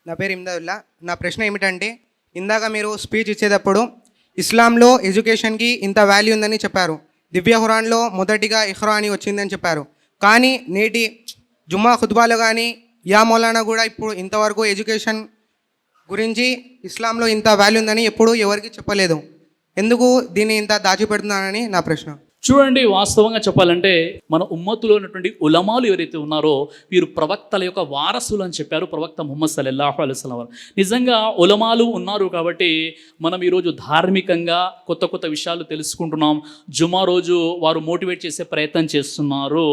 నా పేరు ఇమ్దాదుల్లా. నా ప్రశ్న ఏమిటంటే, ఇందాక మీరు స్పీచ్ ఇచ్చేటప్పుడు ఇస్లాంలో ఎడ్యుకేషన్కి ఇంత వాల్యూ ఉందని చెప్పారు. దివ్య ఖురాన్లో మొదటిగా ఇఖ్రా అని వచ్చిందని చెప్పారు. కానీ నేటి జుమ్మా ఖుత్బాలో కానీ యా మౌలానా కూడా ఇప్పుడు ఇంతవరకు ఎడ్యుకేషన్ గురించి ఇస్లాంలో ఇంత వాల్యూ ఉందని ఎప్పుడు ఎవరికి చెప్పలేదు. ఎందుకు దీన్ని ఇంత దాచిపెడుతున్నానని నా ప్రశ్న. చూడండి, వాస్తవంగా చెప్పాలంటే మన ఉమ్మతులో ఉన్నటువంటి ఉలమాలు ఎవరైతే ఉన్నారో వీరు ప్రవక్తల యొక్క వారసులు అని చెప్పారు ప్రవక్త ముహమ్మద్ సల్లల్లాహు అలైహి వసల్లం. నిజంగా ఉలమాలు ఉన్నారు కాబట్టి మనం ఈరోజు ధార్మికంగా కొత్త కొత్త విషయాలు తెలుసుకుంటున్నాం. జుమా రోజు వారు మోటివేట్ చేసే ప్రయత్నం చేస్తున్నారు.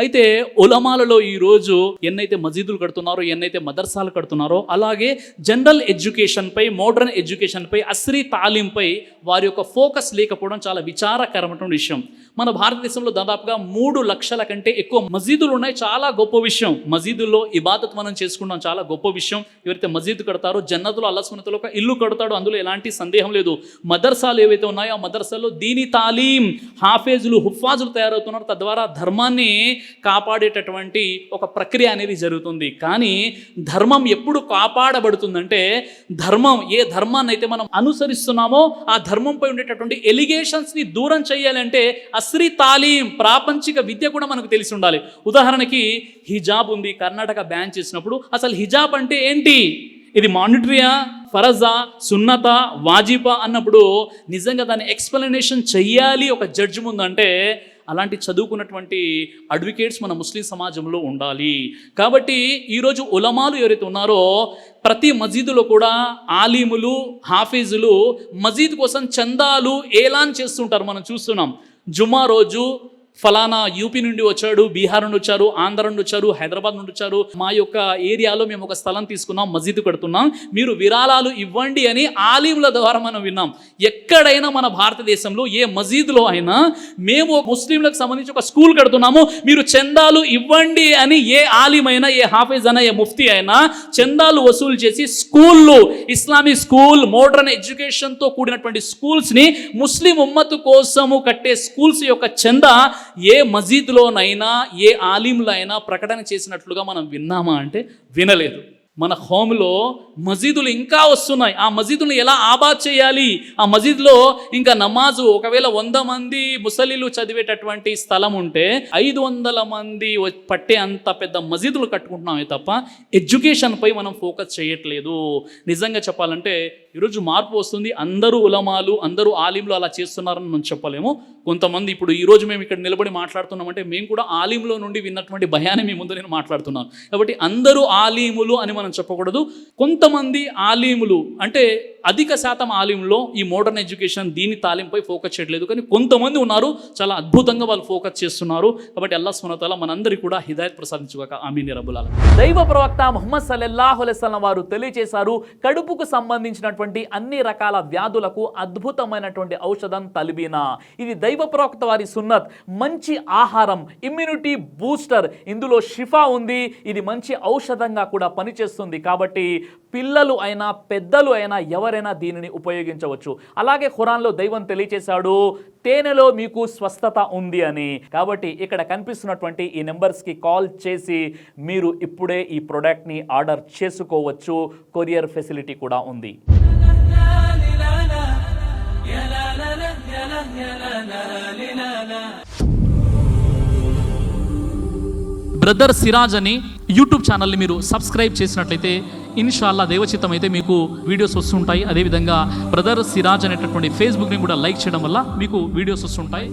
అయితే ఉలమాలలో ఈరోజు ఎన్నైతే మసీదులు కడుతున్నారో, ఎన్నైతే మదర్సాలు కడుతున్నారో, అలాగే జనరల్ ఎడ్యుకేషన్పై, మోడర్న్ ఎడ్యుకేషన్పై, అస్రీ తాలీంపై వారి యొక్క ఫోకస్ లేకపోవడం చాలా విచారకరమైన విషయం. మన భారతదేశంలో దాదాపుగా 3 లక్షల కంటే ఎక్కువ మసీదులు ఉన్నాయి. చాలా గొప్ప విషయం. మసీదుల్లో ఇబాదత్ మనం చేసుకున్నాం, చాలా గొప్ప విషయం. ఎవరైతే మసీదు కడతారో జన్నతులో అల్లాహ్ సుబ్హానహు వ తఆలా ఒక ఇల్లు కడతాడు, అందులో ఎలాంటి సందేహం లేదు. మదర్సాలు ఏవైతే ఉన్నాయో ఆ మదర్సాల్లో దీనీ తాలీం, హాఫేజులు, హుఫాజులు తయారవుతున్నారు. తద్వారా ధర్మాన్ని కాపాడేటటువంటి ఒక ప్రక్రియ అనేది జరుగుతుంది. కానీ ధర్మం ఎప్పుడు కాపాడబడుతుందంటే, ఏ ధర్మాన్ని అయితే మనం అనుసరిస్తున్నామో ఆ ధర్మంపై ఉండేటటువంటి ఎలిగేషన్స్ని దూరం చేయాలంటే అస్రీ తాలీం, ప్రాపంచిక విద్య కూడా మనకు తెలిసి ఉండాలి. ఉదాహరణకి హిజాబ్ ఉంది, కర్ణాటక బ్యాన్ చేసినప్పుడు అసలు హిజాబ్ అంటే ఏంటి, ఇది మానిటరీయా, ఫరజా, సున్నత, వాజిబా అన్నప్పుడు నిజంగా దాన్ని ఎక్స్ప్లెనేషన్ చెయ్యాలి ఒక జడ్జి ముందు అంటే అలాంటి చదువుకున్నటువంటి అడ్వకేట్స్ మన ముస్లిం సమాజంలో ఉండాలి. కాబట్టి ఈరోజు ఉలమాలు ఎవరైతే ఉన్నారో ప్రతి మసీదులో కూడా ఆలీములు, హాఫీజులు మసీద్ కోసం చందాలు ఏలాన్ చేస్తుంటారు. మనం చూస్తున్నాం. జుమ్మా రోజు ఫలానా యూపీ నుండి వచ్చాడు, బీహార్ నుండి వచ్చారు, ఆంధ్ర నుండి వచ్చారు, హైదరాబాద్ నుండి వచ్చారు, మా యొక్క ఏరియాలో మేము ఒక స్థలం తీసుకున్నాం, మసీదు కడుతున్నాం, మీరు విరాళాలు ఇవ్వండి అని ఆలీముల ద్వారా మనం విన్నాం. ఎక్కడైనా మన భారతదేశంలో ఏ మసీదులో అయినా మేము ముస్లింలకు సంబంధించి ఒక స్కూల్ కడుతున్నాము, మీరు చందాలు ఇవ్వండి అని ఏ ఆలిమైనా, ఏ హాఫీజ్ అయినా, ఏ ముఫ్తీ అయినా చందాలు వసూలు చేసి స్కూళ్ళు, ఇస్లామిక్ స్కూల్, మోడర్న్ ఎడ్యుకేషన్తో కూడినటువంటి స్కూల్స్ని ముస్లిం ఉమ్మతు కోసము కట్టే స్కూల్స్ యొక్క చందా ఏ మసీదులోనైనా, ఏ ఆలింలో అయినా ప్రకటన చేసినట్లుగా మనం విన్నామా అంటే వినలేదు. మన హోమ్లో మసీదులు ఇంకా వస్తున్నాయి. ఆ మసీదులను ఎలా ఆబాద్ చేయాలి, ఆ మసీదులో ఇంకా నమాజు ఒకవేళ 100 మంది ముసలిలు చదివేటటువంటి స్థలం ఉంటే 500 మంది పట్టే అంత పెద్ద మసీదులు కట్టుకుంటున్నామే తప్ప ఎడ్యుకేషన్పై మనం ఫోకస్ చేయట్లేదు. నిజంగా చెప్పాలంటే ఈరోజు మార్పు వస్తుంది. అందరూ ఉలమాలు, అందరూ ఆలింలు అలా చేస్తున్నారని మనం చెప్పలేము. కొంతమంది ఇప్పుడు ఈరోజు మేము ఇక్కడ నిలబడి మాట్లాడుతున్నామంటే మేము కూడా ఆలింలో నుండి విన్నటువంటి భయాన్ని మీ ముందు నేను మాట్లాడుతున్నాను. కాబట్టి అందరూ ఆలీములు అని మనం చెప్పకూడదు. కొంతమంది ఆలీములు అంటే అధిక శాతం ఆలింలో ఈ మోడర్న్ ఎడ్యుకేషన్ దీని తాలింపై ఫోకస్ చేయట్లేదు. కానీ కొంతమంది ఉన్నారు, చాలా అద్భుతంగా వాళ్ళు ఫోకస్ చేస్తున్నారు. కాబట్టి అల్లాహ్ సుబ్హానహు వ తఆలా మనందరికీ కూడా హిదాయత్ ప్రసాదించుగాక. ఆమీన్ యా రబ్బల్ ఆలమీన్. దైవ ప్రవక్త ముహమ్మద్ సల్లల్లాహు అలైహి వసల్లం వారు తెలియజేశారు, కడుపుకు సంబంధించినటువంటి అన్ని రకాల వ్యాధులకు అద్భుతమైనటువంటి ఔషధం తల్బీనా. ఇది దైవ ప్రవక్త వారి సున్నత్. మంచి ఆహారం, ఇమ్యూనిటీ బూస్టర్, ఇందులో షిఫా ఉంది. ఇది మంచి ఔషధంగా కూడా పనిచేస్తుంది. కాబట్టి పిల్లలు అయినా పెద్దలు అయినా ఎవరైనా దీనిని ఉపయోగించవచ్చు. అలాగే ఖురాన్లో దైవం తెలియజేశాడు, తేనెలో మీకు స్వస్థత ఉంది అని. కాబట్టి ఇక్కడ కనిపిస్తున్నటువంటి ఈ నెంబర్స్కి కాల్ చేసి మీరు ఇప్పుడే ఈ ప్రోడక్ట్ని ఆర్డర్ చేసుకోవచ్చు. కొరియర్ ఫెసిలిటీ కూడా ఉంది. బ్రదర్ సిరాజ్ అని యూట్యూబ్ ఛానల్ని మీరు సబ్స్క్రైబ్ చేసినట్లయితే ఇన్షాల్లా దైవచిత్తం అయితే మీకు వీడియోస్ వస్తుంటాయి. అదేవిధంగా బ్రదర్ సిరాజ్ అనేటటువంటి ఫేస్బుక్ని కూడా లైక్ చేయడం వల్ల మీకు వీడియోస్ వస్తుంటాయి.